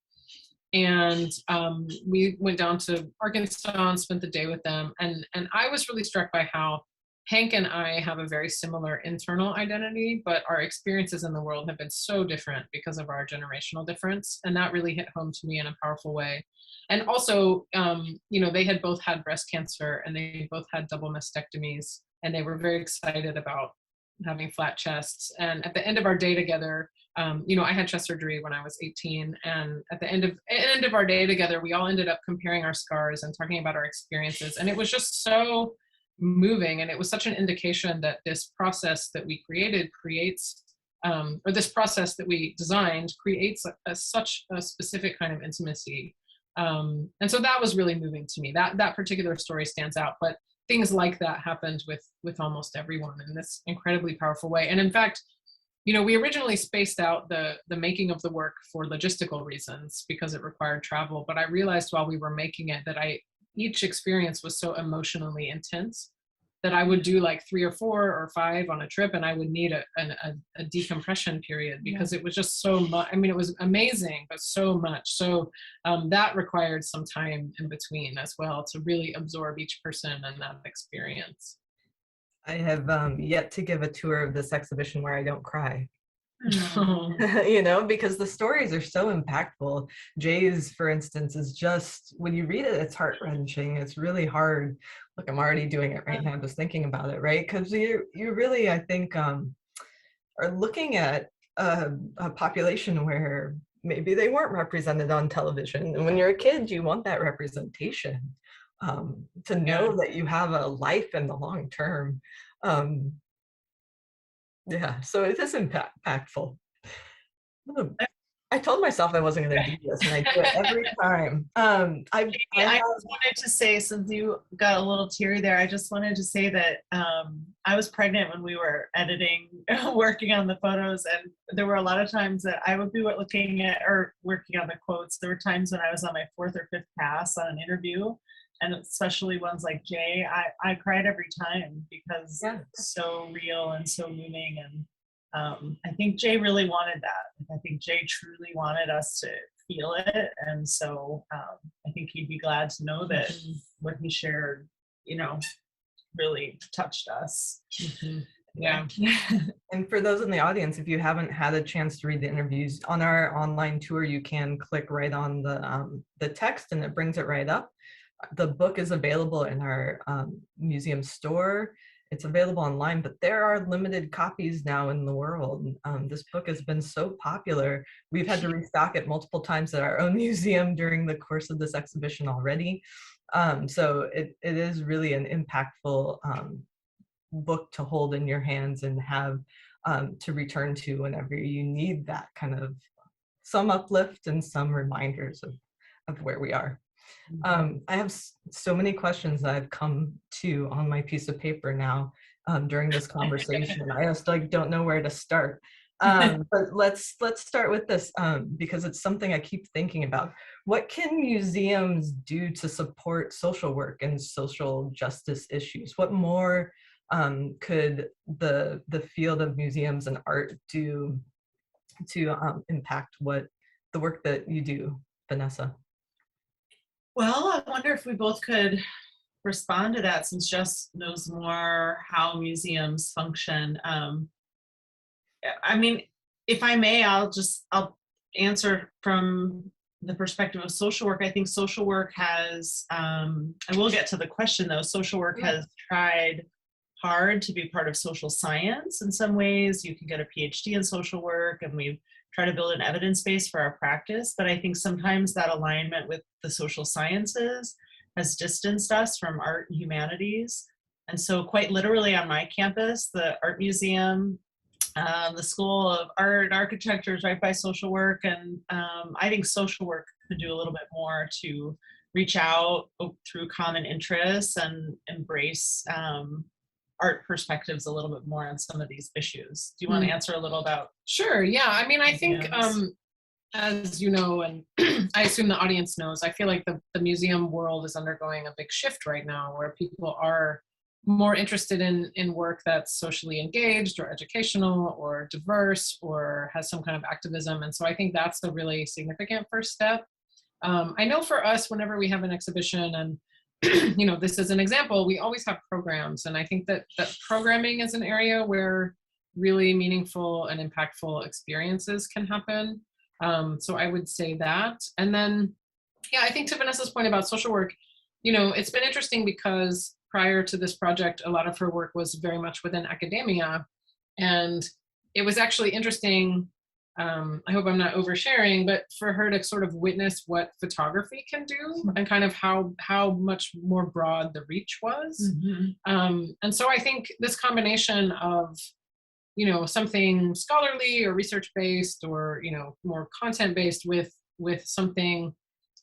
And we went down to Arkansas and spent the day with them. And I was really struck by how Hank and I have a very similar internal identity, but our experiences in the world have been so different because of our generational difference. And that really hit home to me in a powerful way. And also, they had both had breast cancer and they both had double mastectomies. And they were very excited about having flat chests. And at the end of our day together, I had chest surgery when I was 18. And at the end of our day together, we all ended up comparing our scars and talking about our experiences. And it was just so moving. And it was such an indication that this process that we created or this process that we designed creates such a specific kind of intimacy. And so that was really moving to me. That particular story stands out. But things like that happened with almost everyone in this incredibly powerful way. And in fact, we originally spaced out the making of the work for logistical reasons because it required travel. But I realized while we were making it that each experience was so emotionally intense that I would do 3 or 4 or 5 on a trip, and I would need a decompression period because it was just so much. I mean, it was amazing, but so much. So that required some time in between as well to really absorb each person and that experience. I have yet to give a tour of this exhibition where I don't cry. Because the stories are so impactful. Jay's, for instance, is just, when you read it, it's heart-wrenching. It's really hard. Look, I'm already doing it right now, just thinking about it, right? Because you really, I think, are looking at a population where maybe they weren't represented on television. And when you're a kid, you want that representation, to know that you have a life in the long term. So it is impactful. I told myself I wasn't going to do this, and I do it every time. I just wanted to say, since you got a little teary there, I just wanted to say that I was pregnant when we were editing, working on the photos, and there were a lot of times that I would be looking at or working on the quotes. There were times when I was on my 4th or 5th pass on an interview, and especially ones like Jay, I cried every time because Yeah. it's so real and so moving. And I think Jay really wanted that. I think Jay truly wanted us to feel it. And so I think he'd be glad to know that what he shared, you know, really touched us. Yeah. And for those in the audience, if you haven't had a chance to read the interviews on our online tour, you can click right on the text and it brings it right up. The book is available in our museum store. It's available online, but there are limited copies now in the world. This book has been so popular. We've had to restock it multiple times at our own museum during the course of this exhibition already. So it is really an impactful book to hold in your hands and have to return to whenever you need that kind of some uplift and some reminders of where we are. I have so many questions that I've come to on my piece of paper now during this conversation. I just like don't know where to start. But let's start with this because it's something I keep thinking about. What can museums do to support social work and social justice issues? What more could the field of museums and art do to impact what the work that you do, Vanessa? Well, I wonder if we both could respond to that, since Jess knows more how museums function. I mean, if I may, I'll answer from the perspective of social work. I think social work has, I will get to the question though, social work has tried hard to be part of social science in some ways. You can get a PhD in social work, and we try to build an evidence base for our practice. But I think sometimes that alignment with the social sciences has distanced us from art and humanities. And so quite literally on my campus, the art museum, the School of Art and Architecture is right by social work. And I think social work could do a little bit more to reach out through common interests and embrace art perspectives a little bit more on some of these issues. Do you want to answer a little about? Sure. Yeah. I mean, I think, as you know, and I assume the audience knows, I feel like the museum world is undergoing a big shift right now where people are more interested in work that's socially engaged or educational or diverse or has some kind of activism. And so I think that's a really significant first step. I know for us, whenever we have an exhibition, and you know, this is an example, we always have programs. And I think that programming is an area where really meaningful and impactful experiences can happen. So I would say that. And then, yeah, I think to Vanessa's point about social work, you know, it's been interesting because prior to this project, a lot of her work was very much within academia. And it was actually interesting, I hope I'm not oversharing, but for her to sort of witness what photography can do and kind of how much more broad the reach was. And so I think this combination of, you know, something scholarly or research-based or, you know, more content-based with something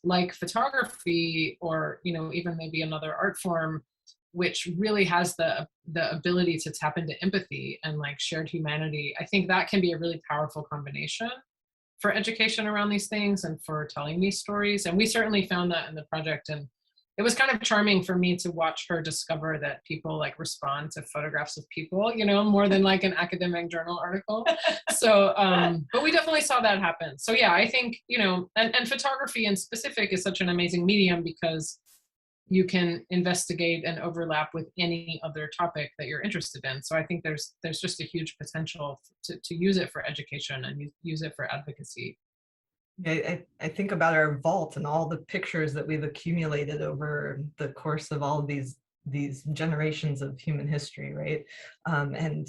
like photography or, you know, even maybe another art form, which really has the ability to tap into empathy and like shared humanity. I think that can be a really powerful combination for education around these things and for telling these stories. And we certainly found that in the project. And it was kind of charming for me to watch her discover that people like respond to photographs of people, you know, more than like an academic journal article. So, but we definitely saw that happen. So yeah, I think, you know, and photography in specific is such an amazing medium because you can investigate and overlap with any other topic that you're interested in. So I think there's just a huge potential to use it for education and use it for advocacy. I think about our vault and all the pictures that we've accumulated over the course of all of these generations of human history, right? And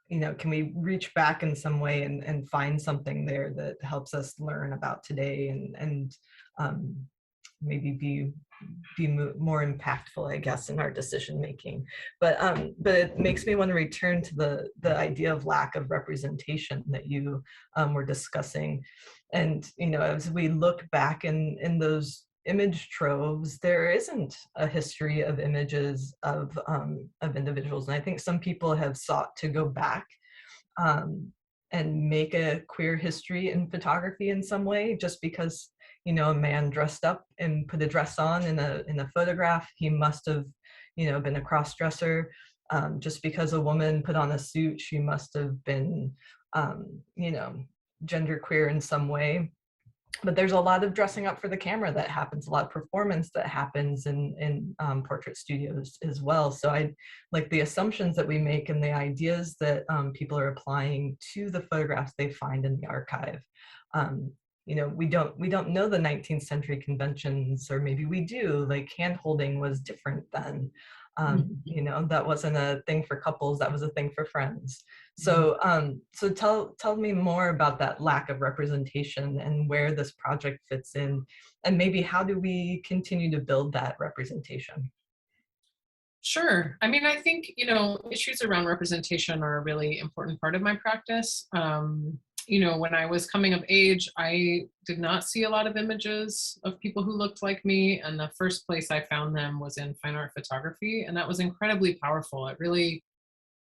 you know, can we reach back in some way and find something there that helps us learn about today and maybe be more impactful, I guess, in our decision making. But it makes me want to return to the idea of lack of representation that you were discussing. And you know, as we look back in those image troves, there isn't a history of images of individuals. And I think some people have sought to go back and make a queer history in photography in some way. Just because, you know, a man dressed up and put a dress on in a photograph, he must have, you know, been a cross-dresser. Just because a woman put on a suit, she must have been, you know, genderqueer in some way. But there's a lot of dressing up for the camera that happens, a lot of performance that happens in portrait studios as well. So I like the assumptions that we make and the ideas that people are applying to the photographs they find in the archive. You know, we don't know the 19th century conventions, or maybe we do, like hand holding was different then. You know, that wasn't a thing for couples, that was a thing for friends. So so tell me more about that lack of representation and where this project fits in, and maybe how do we continue to build that representation? Sure. I mean, I think, you know, issues around representation are a really important part of my practice. You know, when I was coming of age, I did not see a lot of images of people who looked like me. And the first place I found them was in fine art photography. And that was incredibly powerful. It really,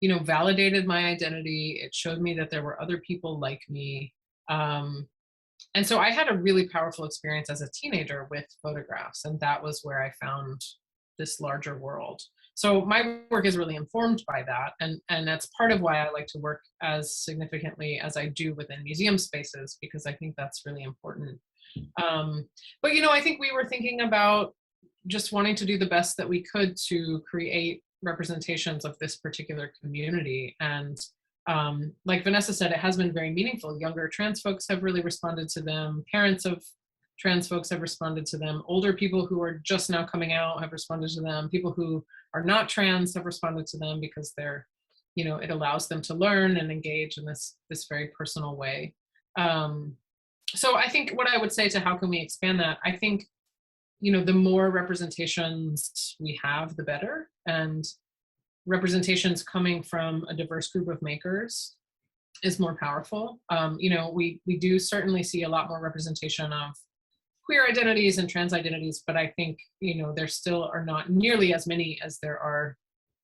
you know, validated my identity. It showed me that there were other people like me. And so I had a really powerful experience as a teenager with photographs. And that was where I found this larger world. So my work is really informed by that. And that's part of why I like to work as significantly as I do within museum spaces, because I think that's really important. But, you know, I think we were thinking about just wanting to do the best that we could to create representations of this particular community. And like Vanessa said, it has been very meaningful. Younger trans folks have really responded to them. Parents of trans folks have responded to them. Older people who are just now coming out have responded to them. People who are not trans have responded to them because they're, you know, it allows them to learn and engage in this very personal way. So I think what I would say to how can we expand that, I think, you know, the more representations we have, the better. And representations coming from a diverse group of makers is more powerful. You know, we do certainly see a lot more representation of queer identities and trans identities, but I think, you know, there still are not nearly as many as there are,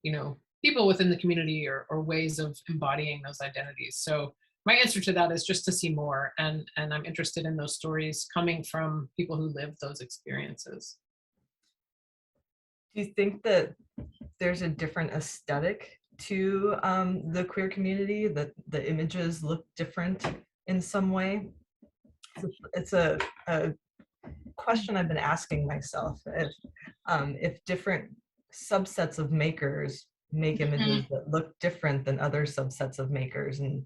you know, people within the community or ways of embodying those identities. So my answer to that is just to see more, and I'm interested in those stories coming from people who live those experiences. Do you think that there's a different aesthetic to the queer community, that the images look different in some way? It's a question I've been asking myself, if different subsets of makers make images that look different than other subsets of makers, and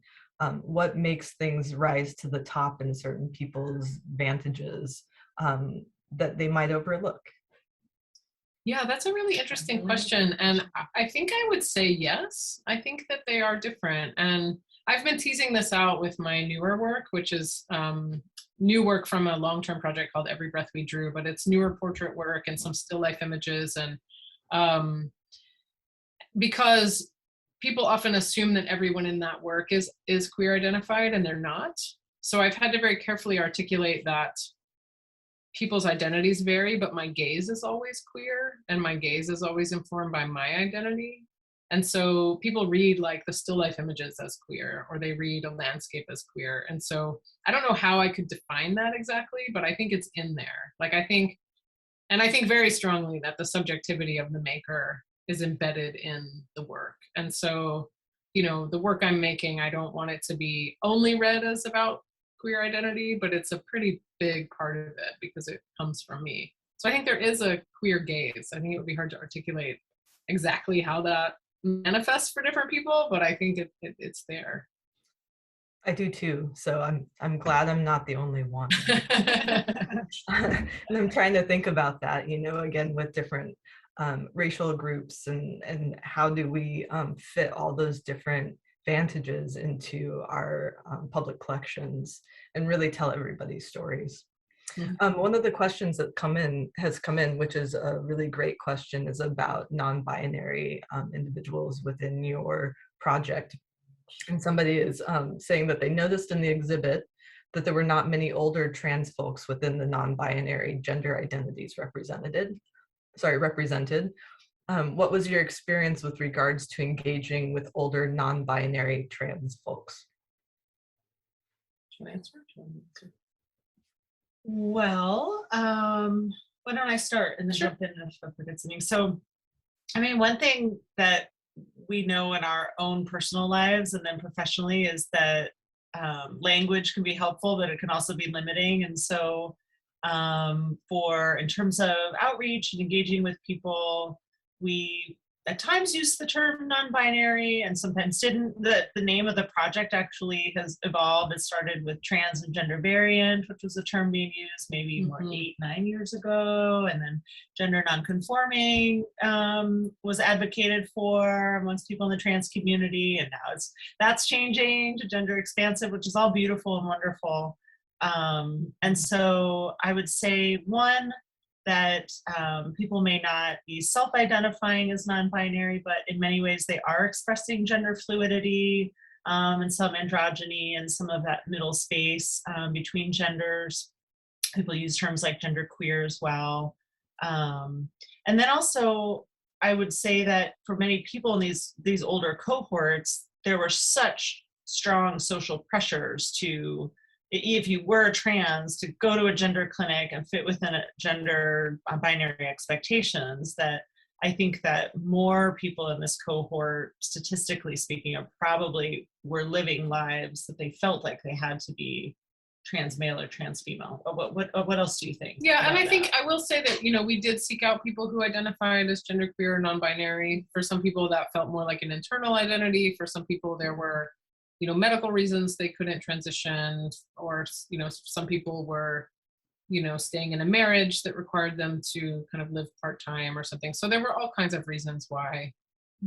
what makes things rise to the top in certain people's vantages that they might overlook. Yeah, that's a really interesting question. And I think I would say yes. I think that they are different. And I've been teasing this out with my newer work, which is new work from a long-term project called Every Breath We Drew, but it's newer portrait work and some still life images. And because people often assume that everyone in that work is queer identified, and they're not. So I've had to very carefully articulate that people's identities vary, but my gaze is always queer, and my gaze is always informed by my identity. And so people read like the still life images as queer, or they read a landscape as queer. And so I don't know how I could define that exactly, but I think it's in there. Like I think very strongly that the subjectivity of the maker is embedded in the work. And so, you know, the work I'm making, I don't want it to be only read as about queer identity, but it's a pretty big part of it because it comes from me. So I think there is a queer gaze. I think it would be hard to articulate exactly how that manifests for different people, but I think it's there. I do too. So I'm glad I'm not the only one. And I'm trying to think about that, you know, again, with different racial groups, and how do we fit all those different vantages into our public collections and really tell everybody's stories. One of the questions that has come in, which is a really great question, is about non-binary individuals within your project. And somebody is saying that they noticed in the exhibit that there were not many older trans folks within the non-binary gender identities represented. What was your experience with regards to engaging with older non-binary trans folks? Can I answer? Well, why don't I start and then Sure. jump in if I forget something. So, I mean, one thing that we know in our own personal lives and then professionally is that language can be helpful, but it can also be limiting. And so, in terms of outreach and engaging with people, we at times use the term non-binary and sometimes didn't. The name of the project actually has evolved. It started with trans and gender variant, which was a term being used maybe more 8-9 years ago, and then gender nonconforming was advocated for amongst people in the trans community, and now that's changing to gender expansive, which is all beautiful and wonderful. And so I would say, one, that people may not be self-identifying as non-binary, but in many ways they are expressing gender fluidity and some androgyny and some of that middle space between genders. People use terms like genderqueer as well. And then also, I would say that for many people in these older cohorts, there were such strong social pressures to, if you were trans, to go to a gender clinic and fit within a gender binary expectations, that I think that more people in this cohort, statistically speaking, probably were living lives that they felt like they had to be trans male or trans female. What else do you think? Yeah, and I think I will say that, we did seek out people who identified as genderqueer or non-binary. For some people that felt more like an internal identity. For some people there were medical reasons they couldn't transition, or, some people were, staying in a marriage that required them to kind of live part-time or something. So there were all kinds of reasons why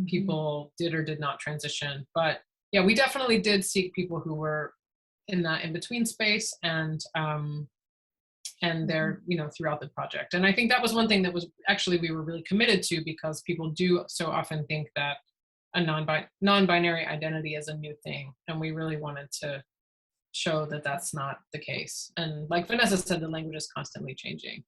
people did or did not transition. But yeah, we definitely did seek people who were in that in-between space, and they're, throughout the project. And I think that was one thing that was actually we were really committed to, because people do so often think that a non-binary identity is a new thing, and we really wanted to show that that's not the case. And like Vanessa said, the language is constantly changing.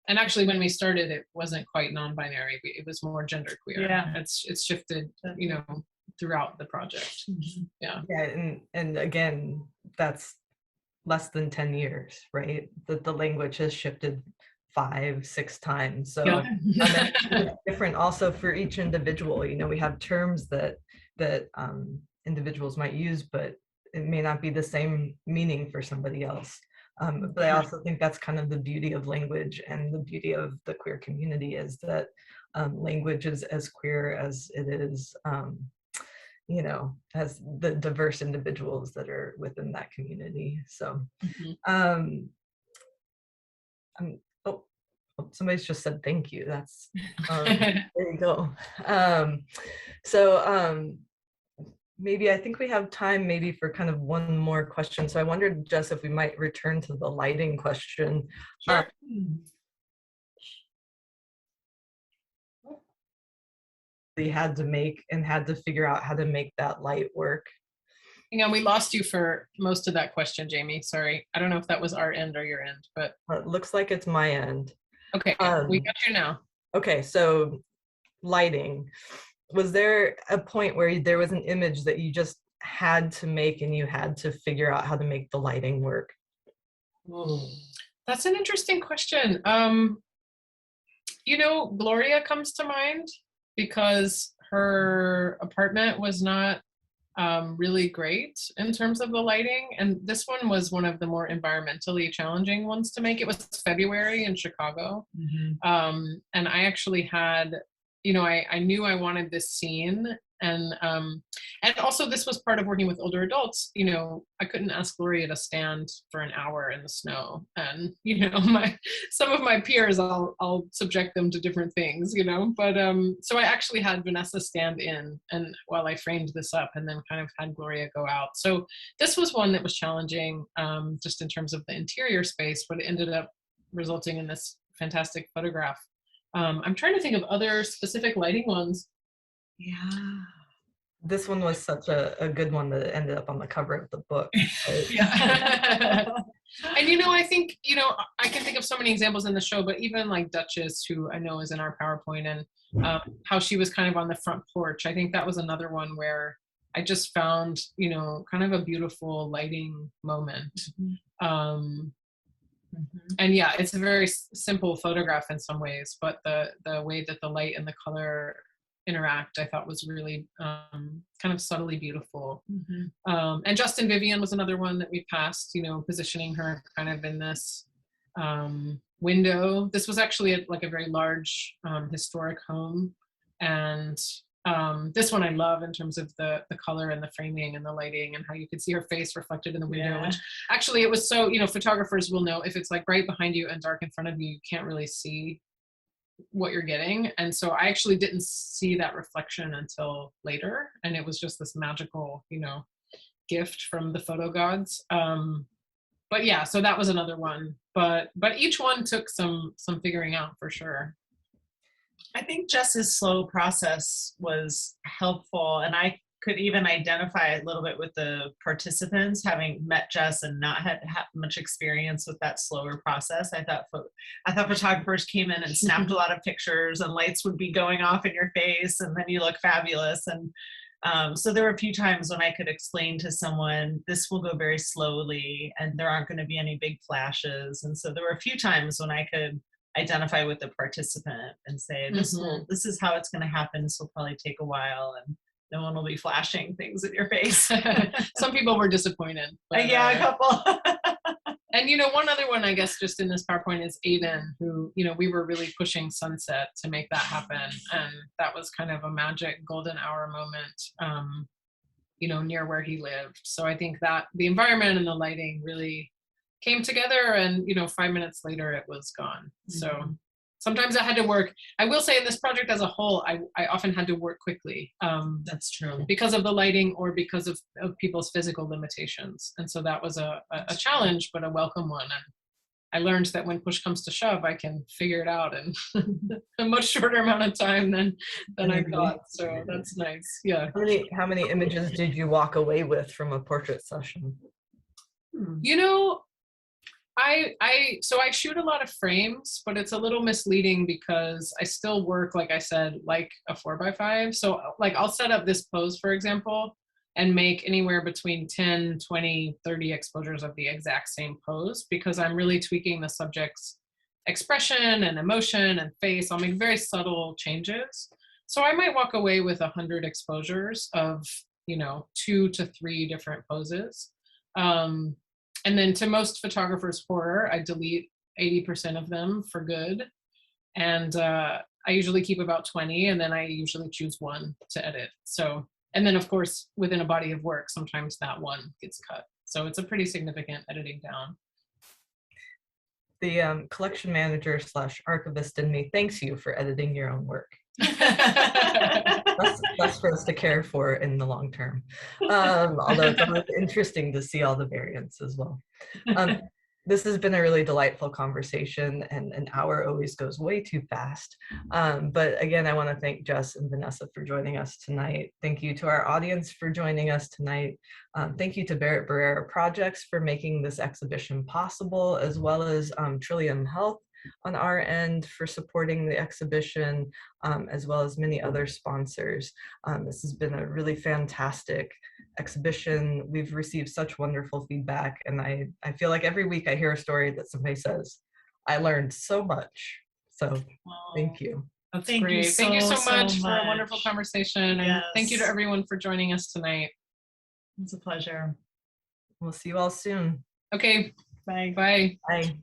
And actually, when we started, it wasn't quite non-binary; it was more genderqueer. Yeah, it's shifted, throughout the project. Yeah. Yeah, and again, that's less than 10 years, right? The language has shifted 5-6 times. So Yeah. it's different also for each individual. We have terms that individuals might use, but it may not be the same meaning for somebody else. But I also think that's kind of the beauty of language, and the beauty of the queer community is that language is as queer as it is, as the diverse individuals that are within that community. So, somebody's just said thank you. That's there you go. Maybe I think we have time maybe for kind of one more question. So I wondered, Jess, if we might return to the lighting question. Sure. We had to figure out how to make that light work. We lost you for most of that question, Jamie. Sorry. I don't know if that was our end or your end, but It looks like it's my end. Okay, we got you now. Okay, so lighting. Was there a point where there was an image that you just had to make and you had to figure out how to make the lighting work? That's an interesting question. Gloria comes to mind, because her apartment was not really great in terms of the lighting. And this one was one of the more environmentally challenging ones to make. It was February in Chicago. And I actually had, I knew I wanted this scene. And also this was part of working with older adults. I couldn't ask Gloria to stand for an hour in the snow. And, some of my peers, I'll subject them to different things, but so I actually had Vanessa stand in, and while I framed this up, and then kind of had Gloria go out. So this was one that was challenging, just in terms of the interior space, but it ended up resulting in this fantastic photograph. I'm trying to think of other specific lighting ones. Yeah. This one was such a good one that it ended up on the cover of the book. Yeah. And I think, I can think of so many examples in the show, but even like Duchess, who I know is in our PowerPoint, and how she was kind of on the front porch. I think that was another one where, I just found, you know, kind of a beautiful lighting moment. And yeah, it's a very simple photograph in some ways, but the way that the light and the color interact, I thought was really kind of subtly beautiful. And Justin Vivian was another one that we passed, you know, positioning her kind of in this window. This was actually like a very large historic home, and this one I love in terms of the color and the framing and the lighting and how you could see her face reflected in the window, which actually it was so, you know, photographers will know if it's like bright behind you and dark in front of you, you can't really see what you're getting. And so I actually didn't see that reflection until later. And it was just this magical, you know, gift from the photo gods. But yeah, so that was another one. But each one took some figuring out for sure. I think Jess's slow process was helpful, and I could even identify a little bit with the participants, having met Jess and not had much experience with that slower process. I thought photographers came in and snapped a lot of pictures, and lights would be going off in your face, and then you look fabulous. And so there were a few times when I could explain to someone, this will go very slowly, and there aren't going to be any big flashes. And so there were a few times when I could identify with the participant and say, this is how it's going to happen. This will probably take a while, and no one will be flashing things in your face. Some people were disappointed. But, yeah, a couple. And, you know, one other one, I guess, just in this PowerPoint is Aiden, who, you know, we were really pushing sunset to make that happen. And that was kind of a magic golden hour moment, you know, near where he lived. So I think that the environment and the lighting really came together, and, you know, 5 minutes later it was gone. So sometimes I had to work. I will say in this project as a whole, I often had to work quickly. That's true. Because of the lighting or because of people's physical limitations. And so that was a challenge, but a welcome one. And I learned that when push comes to shove, I can figure it out in a much shorter amount of time than I thought. So that's nice. Yeah. How many images did you walk away with from a portrait session? You know, I shoot a lot of frames, but it's a little misleading because I still work, like I said, like a 4x5. So like I'll set up this pose, for example, and make anywhere between 10, 20, 30 exposures of the exact same pose, because I'm really tweaking the subject's expression and emotion and face. I'll make very subtle changes. So I might walk away with 100 exposures of, you know, 2 to 3 different poses. And then to most photographers' horror, I delete 80% of them for good. And I usually keep about 20, and then I usually choose one to edit. So, and then of course, within a body of work, sometimes that one gets cut. So it's a pretty significant editing down. The collection manager / archivist in me thanks you for editing your own work. That's for us to care for in the long term. Although it's always interesting to see all the variants as well. This has been a really delightful conversation, and an hour always goes way too fast. But again, I want to thank Jess and Vanessa for joining us tonight. Thank you to our audience for joining us tonight. Thank you to Barrett Barrera Projects for making this exhibition possible, as well as Trillium Health on our end for supporting the exhibition, as well as many other sponsors. This has been a really fantastic exhibition. We've received such wonderful feedback, and I feel like every week I hear a story that somebody says, I learned so much. So thank you. That's great. Thank you so much for a wonderful conversation. And thank you to everyone for joining us tonight. It's a pleasure. We'll see you all soon. Okay. Bye. Bye. Bye.